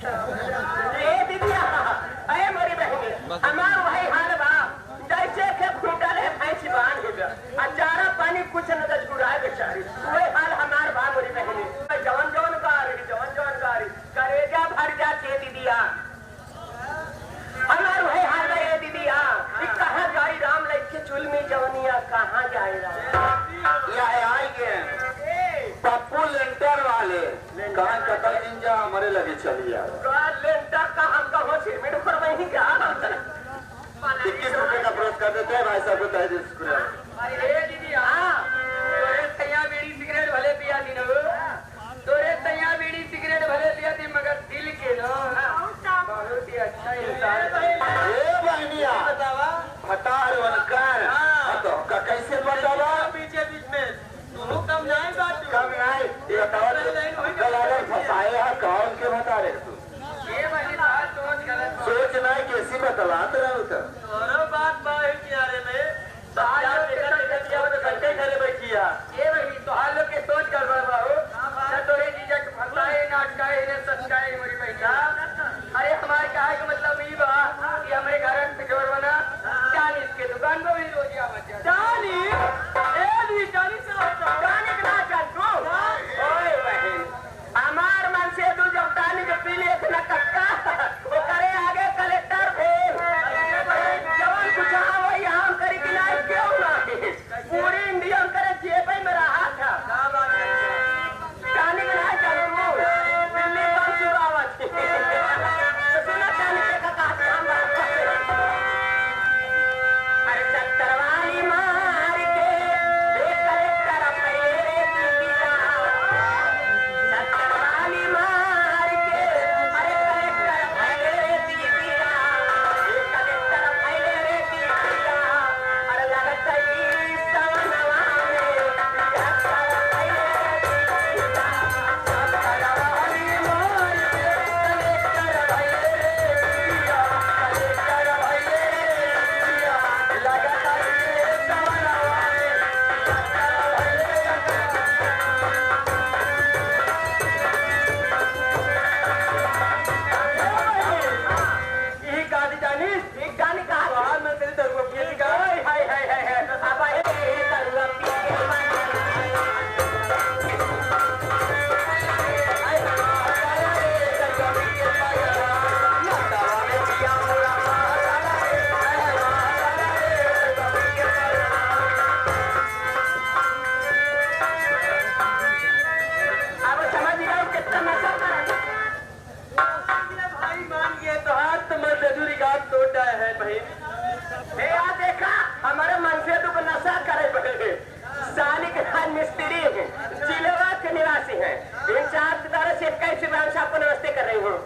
ए दीदिया अरे मोरी बहनी हमार वही हाल बा जैसे के फूटल है भैंस बांध गया अचारा पानी कुछ न दच गुड़ाए बेचारी वही हाल हमार बा मोरी बहनी जवन जवन गारी करेजा भर जा छे दीदिया हमार वही हाल है दीदिया कहाँ जाई राम लइके चुल में जवनिया कहाँ जाई राम ये आई के पप्पू लेंटर वाले कहाँ कतल निंजा हमारे लगे चली यार लेंटर का हम कहो सिरमिट पर वही क्या 21 रुपए का पुरस्कार देते हैं भाई साहब को तहे स्कूल अरे दीदी हाँ तोरे तैया बीड़ी सिगरेट भले पिया दी न तोरे तैया बीड़ी सिगरेट भले पिया दी मगर दिल के नो बहुत ही अच्छा इंसान ए बहनिया बतावा फटार बनकर तो का कैसे बतावा पीछे बीच में तू कम नहीं बात कम नहीं ये बतावा गलाले फसाए है कौन के बता रहे तू ये वाली बात सोच गलत सोच नहीं कैसी बतलात रहो तो और बात बाहर किनारे में साया बेटा बेटिया तो घंटे घरे बैठिया ये वही तो हाल के सोच कर रहा हो न तोरे जीजा के फसाए नाटकाए ने सचकाए मेरी बेटा अरे हमारे कहे का मतलब ये बा कि हमारे घर में पिछोड़ बना 40 के दुकान में भी रोजिया बचा 40 ए दी 40 से गाने का चल तू ओए बहन हमार मन से तू जब टानी के पीले इतना कक्का वो करे आगे कलेक्टर भेल जवान कुछ वही हम करी कि नहीं क्यों ना पूरी इंडिया करे जेब में रहा था टानी के नहीं चलू दिल्ली कौन सुरावत सुना टानी के का काम अरे चक्करवाली मार के कलेक्टर पहले की दिया चक्करवाली मार के अरे कलेक्टर पहले की दिया कलेक्टर पहले की दिया अरे लगता ही सवनवा में चक्कर पहले की दिया चक्करवाली मार के कलेक्टर पहले की दिया कलेक्टर पहले की दिया लगता ही सवनवा में ये गाड़ी जानी ये गाड़ी का हाल में तेरे दरुआ पी के हाय हाय हाय हाय अब आए दरुआ पी के अब समझ गए कितना नशा भाई मान गए तो हाथ तो मजदूरी का तोड़ा है भाई देखा हमारे मन से तो नशा करे पड़े साली के खान मिस्त्री है जिलेवा के निवासी है इन चार तरह से कैसे साहब को नमस्ते कर रही हूँ